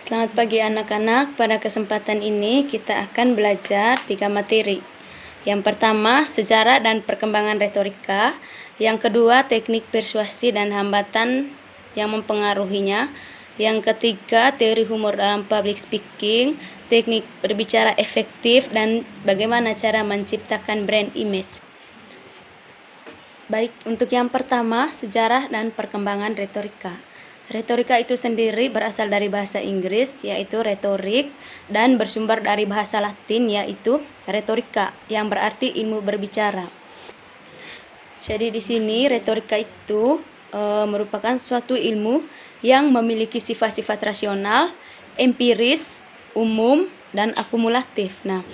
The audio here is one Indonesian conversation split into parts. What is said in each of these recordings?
Selamat pagi anak-anak. Pada kesempatan ini kita akan belajar 3 materi. Yang pertama, sejarah dan perkembangan retorika. Yang kedua, teknik persuasi dan hambatan yang mempengaruhinya. Yang ketiga, teori humor dalam public speaking, teknik berbicara efektif, dan bagaimana cara menciptakan brand image. Baik, untuk yang pertama, sejarah dan perkembangan retorika. Retorika itu sendiri berasal dari bahasa Inggris, yaitu retorik, dan bersumber dari bahasa Latin, yaitu retorika, yang berarti ilmu berbicara. Jadi di sini retorika itu merupakan suatu ilmu yang memiliki sifat-sifat rasional, empiris, umum, dan akumulatif. Nah,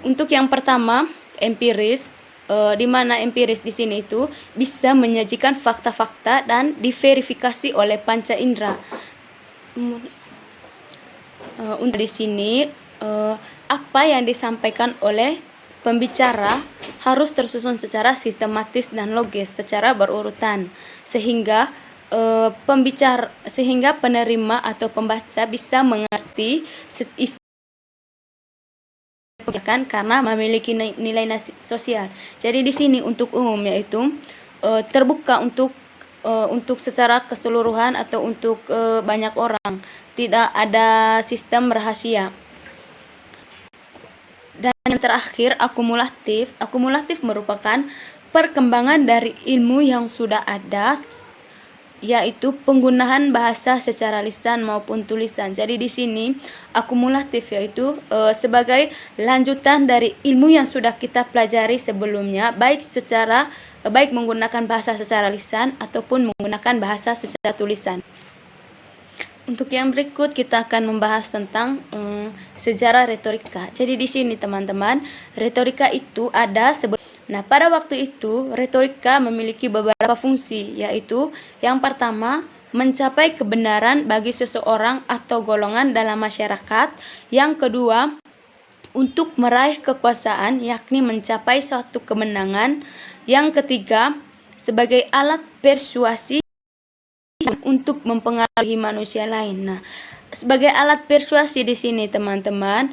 untuk yang pertama, empiris, di mana empiris di sini itu bisa menyajikan fakta-fakta dan diverifikasi oleh panca indera. Untuk di sini apa yang disampaikan oleh pembicara harus tersusun secara sistematis dan logis, secara berurutan, sehingga penerima atau pembaca bisa mengerti isi karena memiliki nilai sosial. Jadi di sini untuk umum yaitu terbuka untuk secara keseluruhan atau untuk banyak orang. Tidak ada sistem rahasia. Dan yang terakhir, akumulatif. Akumulatif merupakan perkembangan dari ilmu yang sudah ada, yaitu penggunaan bahasa secara lisan maupun tulisan. Jadi di sini akumulatif yaitu sebagai lanjutan dari ilmu yang sudah kita pelajari sebelumnya, baik menggunakan bahasa secara lisan ataupun menggunakan bahasa secara tulisan. Untuk yang berikut kita akan membahas tentang sejarah retorika. Jadi di sini teman-teman, retorika itu ada Nah, pada waktu itu, retorika memiliki beberapa fungsi, yaitu yang pertama, mencapai kebenaran bagi seseorang atau golongan dalam masyarakat. Yang kedua, untuk meraih kekuasaan, yakni mencapai suatu kemenangan. Yang ketiga, sebagai alat persuasi untuk mempengaruhi manusia lain. Nah, sebagai alat persuasi di sini, teman-teman,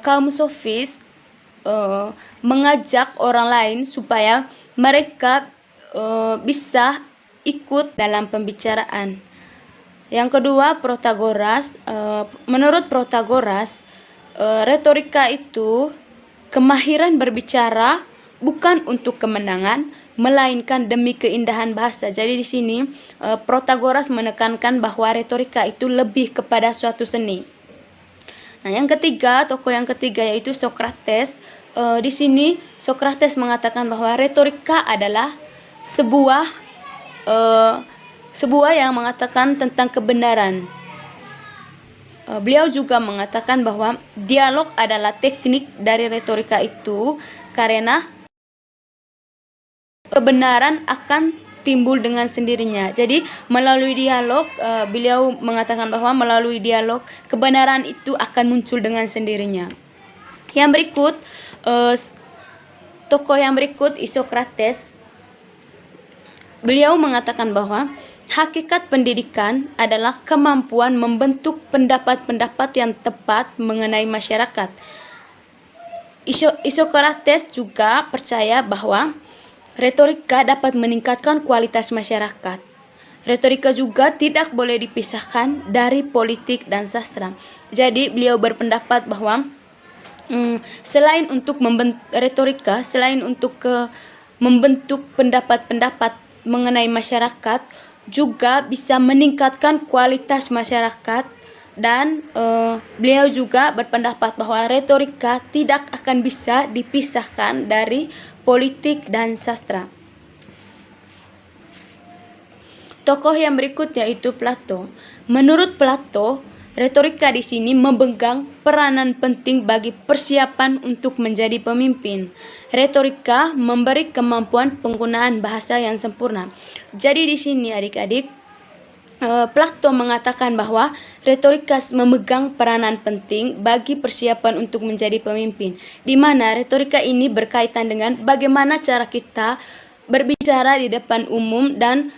kaum sofis mengajak orang lain supaya mereka bisa ikut dalam pembicaraan. Yang kedua, Protagoras. Menurut Protagoras, retorika itu kemahiran berbicara bukan untuk kemenangan, melainkan demi keindahan bahasa. Jadi di sini Protagoras menekankan bahwa retorika itu lebih kepada suatu seni. Nah, yang ketiga, tokoh yang ketiga yaitu Socrates. Di sini Socrates mengatakan bahwa retorika adalah sebuah yang mengatakan tentang kebenaran. Beliau juga mengatakan bahwa dialog adalah teknik dari retorika itu karena kebenaran akan timbul dengan sendirinya. Jadi melalui dialog, beliau mengatakan bahwa melalui dialog kebenaran itu akan muncul dengan sendirinya. Yang berikut, tokoh yang berikut, Isokrates. Beliau mengatakan bahwa hakikat pendidikan adalah kemampuan membentuk pendapat-pendapat yang tepat mengenai masyarakat. Isokrates juga percaya bahwa retorika dapat meningkatkan kualitas masyarakat. Retorika juga tidak boleh dipisahkan dari politik dan sastra. Jadi beliau berpendapat bahwa selain untuk membentuk pendapat-pendapat mengenai masyarakat, juga bisa meningkatkan kualitas masyarakat. Dan beliau juga berpendapat bahwa retorika tidak akan bisa dipisahkan dari politik dan sastra. Tokoh yang berikut yaitu Plato. Menurut Plato, retorika di sini memegang peranan penting bagi persiapan untuk menjadi pemimpin. Retorika memberi kemampuan penggunaan bahasa yang sempurna. Jadi di sini adik-adik, Plato mengatakan bahwa retorika memegang peranan penting bagi persiapan untuk menjadi pemimpin, di mana retorika ini berkaitan dengan bagaimana cara kita berbicara di depan umum dan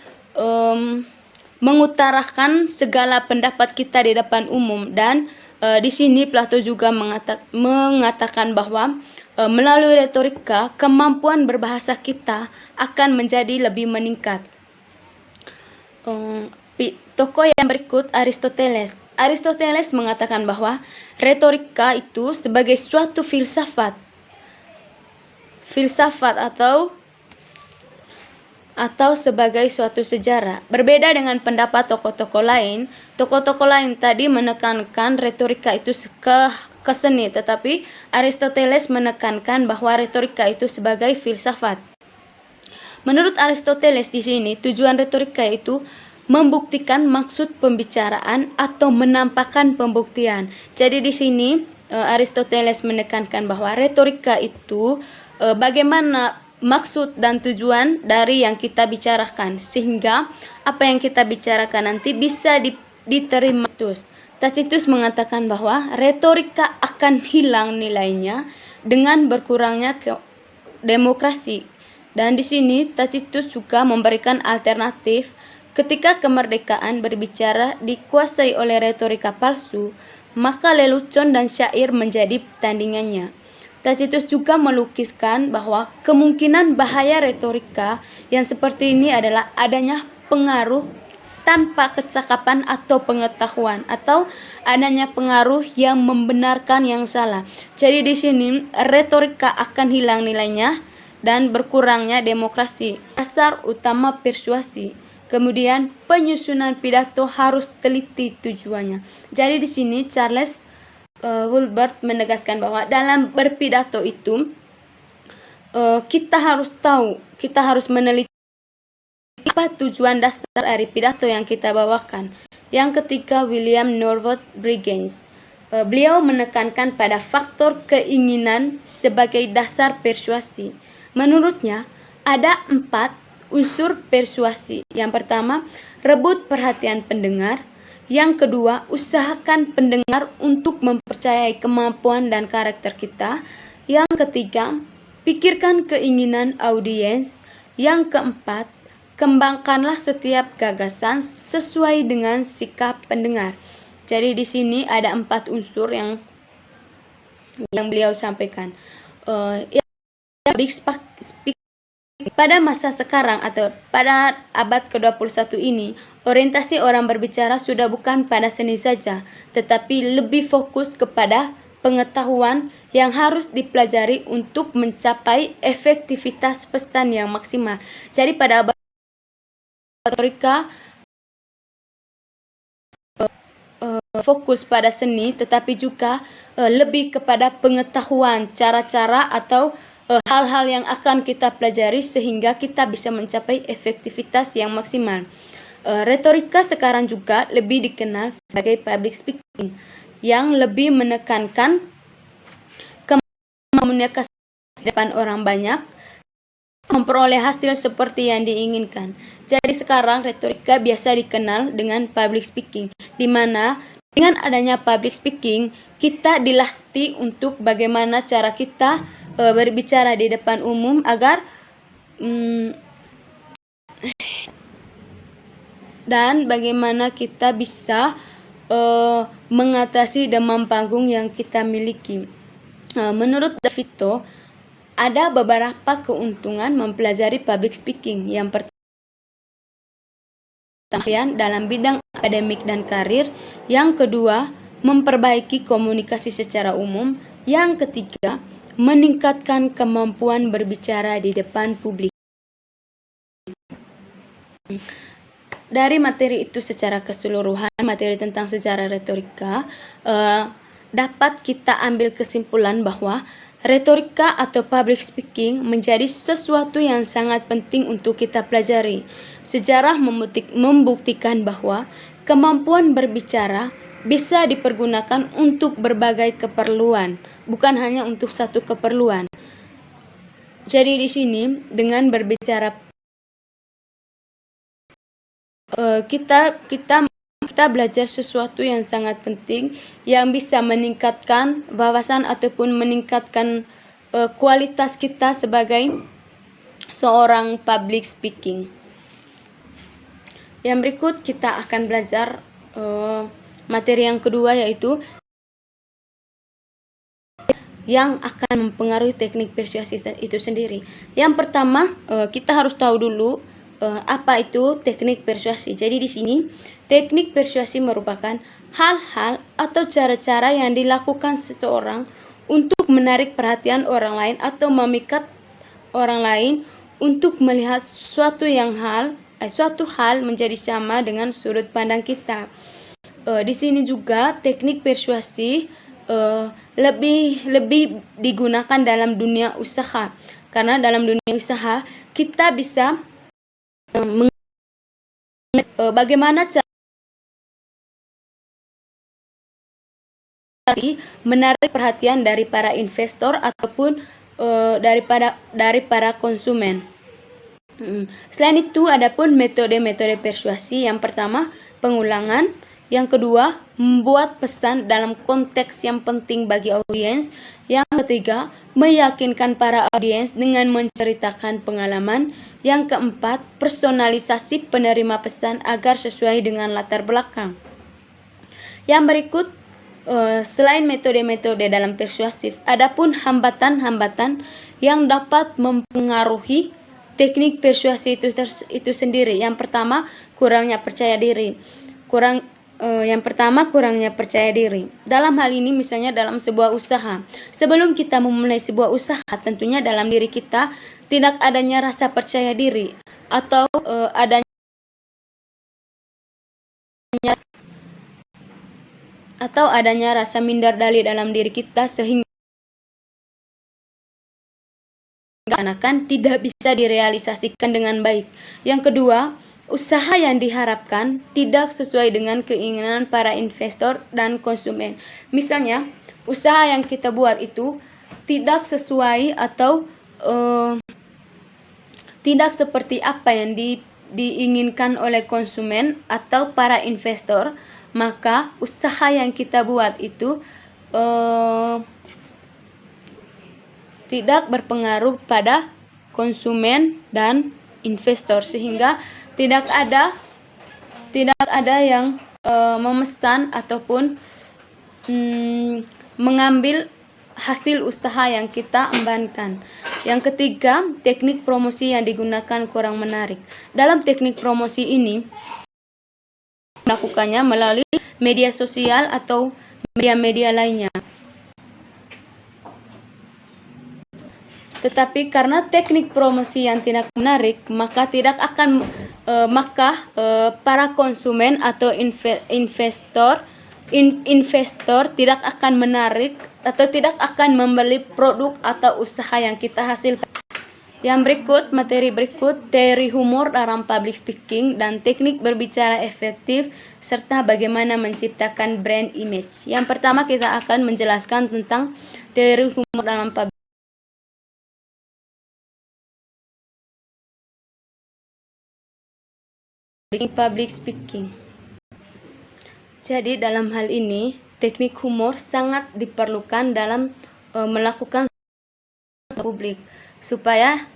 mengutarakan segala pendapat kita di depan umum. Dan di sini Plato juga mengatakan bahwa melalui retorika kemampuan berbahasa kita akan menjadi lebih meningkat. Tokoh yang berikut Aristoteles. Aristoteles mengatakan bahwa retorika itu sebagai suatu filsafat atau sebagai suatu sejarah. Berbeda dengan pendapat tokoh-tokoh lain tadi menekankan retorika itu ke seni, tetapi Aristoteles menekankan bahwa retorika itu sebagai filsafat. Menurut Aristoteles di sini tujuan retorika itu membuktikan maksud pembicaraan atau menampakkan pembuktian. Jadi di sini Aristoteles menekankan bahwa retorika itu bagaimana maksud dan tujuan dari yang kita bicarakan, sehingga apa yang kita bicarakan nanti bisa diterima. Tacitus mengatakan bahwa retorika akan hilang nilainya dengan berkurangnya demokrasi. Dan di sini Tacitus juga memberikan alternatif ketika kemerdekaan berbicara dikuasai oleh retorika palsu, maka lelucon dan syair menjadi tandingannya. Tacitus juga melukiskan bahwa kemungkinan bahaya retorika yang seperti ini adalah adanya pengaruh tanpa kecakapan atau pengetahuan, atau adanya pengaruh yang membenarkan yang salah. Jadi di sini retorika akan hilang nilainya dan berkurangnya demokrasi. Dasar utama persuasi. Kemudian penyusunan pidato harus teliti tujuannya. Jadi di sini Charles Wilbert menegaskan bahwa dalam berpidato itu kita harus tahu, kita harus meneliti apa tujuan dasar dari pidato yang kita bawakan. Yang ketiga, William Norwood Briggs. Beliau menekankan pada faktor keinginan sebagai dasar persuasi. Menurutnya ada 4 unsur persuasi. Yang pertama, rebut perhatian pendengar. Yang kedua, usahakan pendengar untuk mempercayai kemampuan dan karakter kita. Yang ketiga, pikirkan keinginan audiens. Yang keempat, kembangkanlah setiap gagasan sesuai dengan sikap pendengar. Jadi di sini ada 4 unsur yang beliau sampaikan. Pada masa sekarang atau pada abad ke-21 ini, orientasi orang berbicara sudah bukan pada seni saja, tetapi lebih fokus kepada pengetahuan yang harus dipelajari untuk mencapai efektivitas pesan yang maksimal. Jadi pada abad retorika fokus pada seni, tetapi juga lebih kepada pengetahuan, cara-cara atau hal-hal yang akan kita pelajari sehingga kita bisa mencapai efektivitas yang maksimal. Retorika sekarang juga lebih dikenal sebagai public speaking, yang lebih menekankan komunikasi di depan orang banyak, memperoleh hasil seperti yang diinginkan. Jadi sekarang retorika biasa dikenal dengan public speaking, di mana dengan adanya public speaking kita dilatih untuk bagaimana cara kita berbicara di depan umum agar dan bagaimana kita bisa mengatasi demam panggung yang kita miliki. Menurut Davito, ada beberapa keuntungan mempelajari public speaking. Yang pertama, dalam bidang akademik dan karir. Yang kedua, memperbaiki komunikasi secara umum. Yang ketiga, meningkatkan kemampuan berbicara di depan publik. Dari materi itu secara keseluruhan, materi tentang sejarah retorika, dapat kita ambil kesimpulan bahwa retorika atau public speaking menjadi sesuatu yang sangat penting untuk kita pelajari. Sejarah membuktikan bahwa kemampuan berbicara bisa dipergunakan untuk berbagai keperluan, bukan hanya untuk satu keperluan. Jadi di sini dengan berbicara kita belajar sesuatu yang sangat penting yang bisa meningkatkan wawasan ataupun meningkatkan kualitas kita sebagai seorang public speaking. Yang berikut kita akan belajar materi yang kedua, yaitu yang akan mempengaruhi teknik persuasi itu sendiri. Yang pertama, kita harus tahu dulu apa itu teknik persuasi. Jadi di sini teknik persuasi merupakan hal-hal atau cara-cara yang dilakukan seseorang untuk menarik perhatian orang lain atau memikat orang lain untuk melihat suatu hal menjadi sama dengan sudut pandang kita. Di sini juga teknik persuasi lebih digunakan dalam dunia usaha, karena dalam dunia usaha kita bisa bagaimana cara menarik perhatian dari para investor ataupun dari para konsumen. Selain itu, adapun metode-metode persuasi. Yang pertama, pengulangan. Yang kedua, membuat pesan dalam konteks yang penting bagi audiens. Yang ketiga, meyakinkan para audiens dengan menceritakan pengalaman. Yang keempat, personalisasi penerima pesan agar sesuai dengan latar belakang. Yang berikut, selain metode-metode dalam persuasif, adapun hambatan-hambatan yang dapat mempengaruhi teknik persuasi itu sendiri. Yang pertama, kurangnya percaya diri. Kurangnya percaya diri. Dalam hal ini misalnya dalam sebuah usaha. Sebelum kita memulai sebuah usaha, tentunya dalam diri kita tidak adanya rasa percaya diri atau adanya rasa minder dali dalam diri kita, sehingga akan tidak bisa direalisasikan dengan baik. Yang kedua, usaha yang diharapkan tidak sesuai dengan keinginan para investor dan konsumen. Misalnya, usaha yang kita buat itu tidak sesuai atau tidak seperti apa yang diinginkan oleh konsumen atau para investor, maka usaha yang kita buat itu tidak berpengaruh pada konsumen dan investor, sehingga tidak ada yang memesan ataupun mengambil hasil usaha yang kita embankan. Yang ketiga, teknik promosi yang digunakan kurang menarik. Dalam teknik promosi ini melakukannya melalui media sosial atau media-media lainnya. Tetapi karena teknik promosi yang tidak menarik, maka para konsumen atau investor tidak akan menarik atau tidak akan membeli produk atau usaha yang kita hasilkan. Yang berikut, materi berikut, teori humor dalam public speaking dan teknik berbicara efektif, serta bagaimana menciptakan brand image. Yang pertama, kita akan menjelaskan tentang teori humor dalam public speaking. Jadi dalam hal ini teknik humor sangat diperlukan dalam melakukan publik, supaya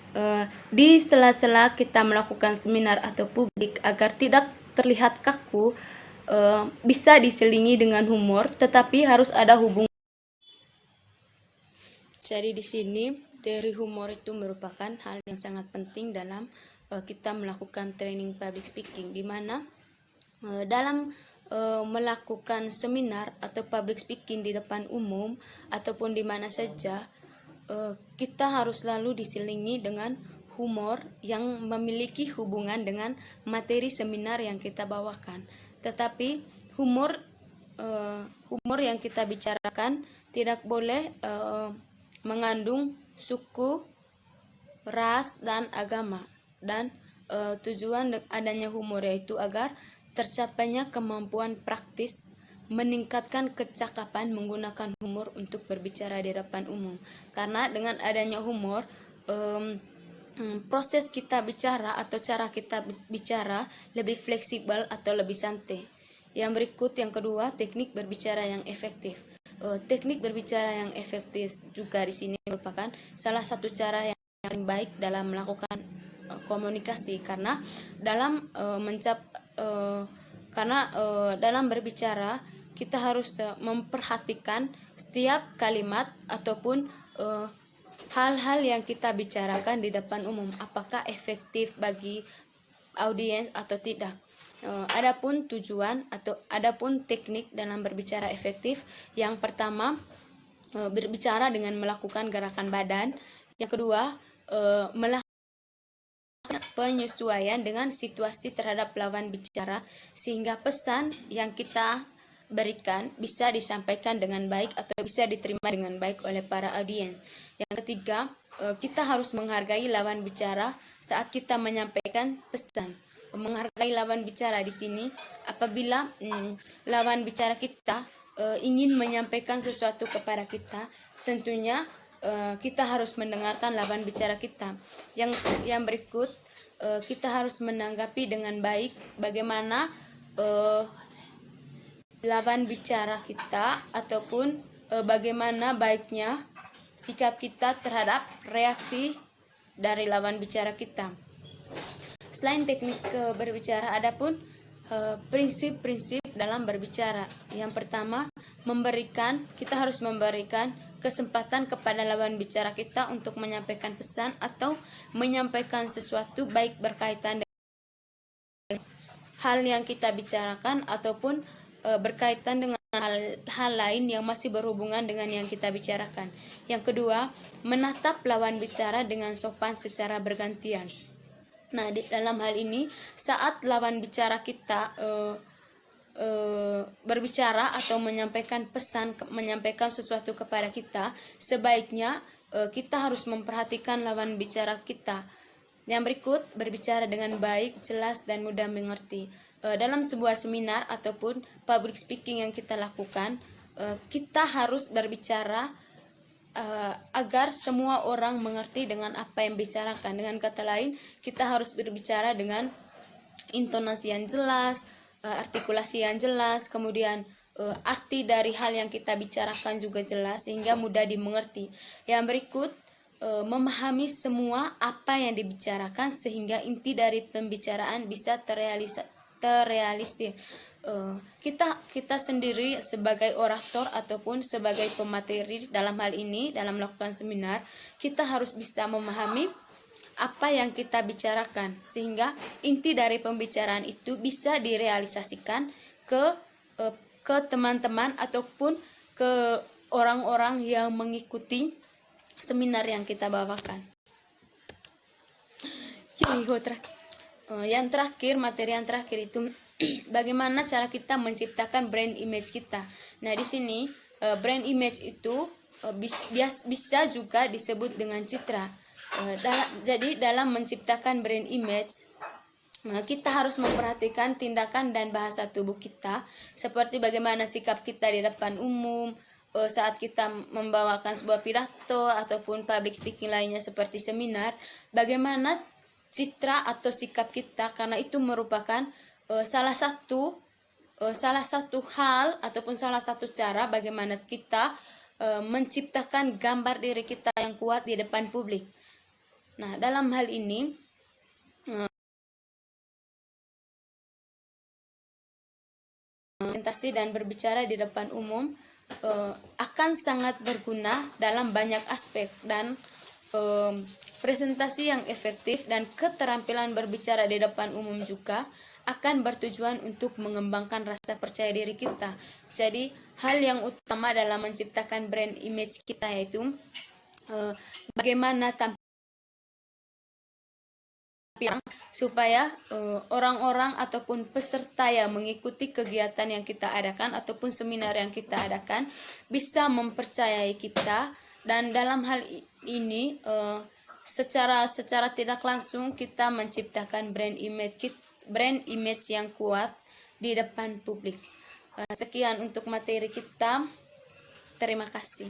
di sela-sela kita melakukan seminar atau publik agar tidak terlihat kaku, bisa diselingi dengan humor, tetapi harus ada hubungan. Jadi di sini teori humor itu merupakan hal yang sangat penting dalam kita melakukan training public speaking, di mana dalam melakukan seminar atau public speaking di depan umum ataupun di mana saja, kita harus selalu diselingi dengan humor yang memiliki hubungan dengan materi seminar yang kita bawakan. Tetapi humor yang kita bicarakan tidak boleh mengandung suku, ras, dan agama. Dan tujuan adanya humor yaitu agar tercapainya kemampuan praktis meningkatkan kecakapan menggunakan humor untuk berbicara di depan umum. Karena dengan adanya humor, proses kita bicara atau cara kita bicara lebih fleksibel atau lebih santai. Yang berikut, yang kedua, teknik berbicara yang efektif. Teknik berbicara yang efektif juga di sini merupakan salah satu cara yang paling baik dalam melakukan komunikasi, karena dalam karena dalam berbicara kita harus memperhatikan setiap kalimat ataupun hal-hal yang kita bicarakan di depan umum, apakah efektif bagi audiens atau tidak. Adapun tujuan atau adapun teknik dalam berbicara efektif, yang pertama berbicara dengan melakukan gerakan badan, yang kedua melakukan penyesuaian dengan situasi terhadap lawan bicara sehingga pesan yang kita berikan bisa disampaikan dengan baik atau bisa diterima dengan baik oleh para audiens. Yang ketiga, kita harus menghargai lawan bicara saat kita menyampaikan pesan. Menghargai lawan bicara di sini apabila lawan bicara kita ingin menyampaikan sesuatu kepada kita, tentunya kita harus mendengarkan lawan bicara kita. Yang berikut, kita harus menanggapi dengan baik bagaimana lawan bicara kita ataupun bagaimana baiknya sikap kita terhadap reaksi dari lawan bicara kita. Selain teknik berbicara, adapun prinsip-prinsip dalam berbicara. Yang pertama, kita harus memberikan kesempatan kepada lawan bicara kita untuk menyampaikan pesan atau menyampaikan sesuatu, baik berkaitan dengan hal yang kita bicarakan ataupun berkaitan dengan hal lain yang masih berhubungan dengan yang kita bicarakan. Yang kedua, menatap lawan bicara dengan sopan secara bergantian. Nah, dalam hal ini saat lawan bicara kita berbicara atau menyampaikan pesan, menyampaikan sesuatu kepada kita, sebaiknya kita harus memperhatikan lawan bicara kita. Yang berikut, berbicara dengan baik, jelas, dan mudah mengerti. Dalam sebuah seminar ataupun public speaking yang kita lakukan, kita harus berbicara agar semua orang mengerti dengan apa yang bicarakan. Dengan kata lain, kita harus berbicara dengan intonasi yang jelas, artikulasi yang jelas, kemudian arti dari hal yang kita bicarakan juga jelas sehingga mudah dimengerti. Yang berikut, memahami semua apa yang dibicarakan sehingga inti dari pembicaraan bisa terrealisir. Kita sendiri sebagai orator ataupun sebagai pemateri dalam hal ini, dalam melakukan seminar, kita harus bisa memahami apa yang kita bicarakan sehingga inti dari pembicaraan itu bisa direalisasikan ke teman-teman ataupun ke orang-orang yang mengikuti seminar yang kita bawakan. Yang terakhir, materi yang terakhir itu bagaimana cara kita menciptakan brand image kita. Nah, di sini brand image itu bisa juga disebut dengan citra. Jadi dalam menciptakan brand image, kita harus memperhatikan tindakan dan bahasa tubuh kita, seperti bagaimana sikap kita di depan umum, saat kita membawakan sebuah pidato ataupun public speaking lainnya seperti seminar, bagaimana citra atau sikap kita, karena itu merupakan salah satu hal ataupun salah satu cara bagaimana kita menciptakan gambar diri kita yang kuat di depan publik. Nah, dalam hal ini presentasi dan berbicara di depan umum akan sangat berguna dalam banyak aspek, dan presentasi yang efektif dan keterampilan berbicara di depan umum juga akan bertujuan untuk mengembangkan rasa percaya diri kita. Jadi hal yang utama dalam menciptakan brand image kita yaitu bagaimana tampil supaya orang-orang ataupun peserta yang mengikuti kegiatan yang kita adakan ataupun seminar yang kita adakan bisa mempercayai kita, dan dalam hal ini secara tidak langsung kita menciptakan brand image yang kuat di depan publik. Sekian untuk materi kita. Terima kasih.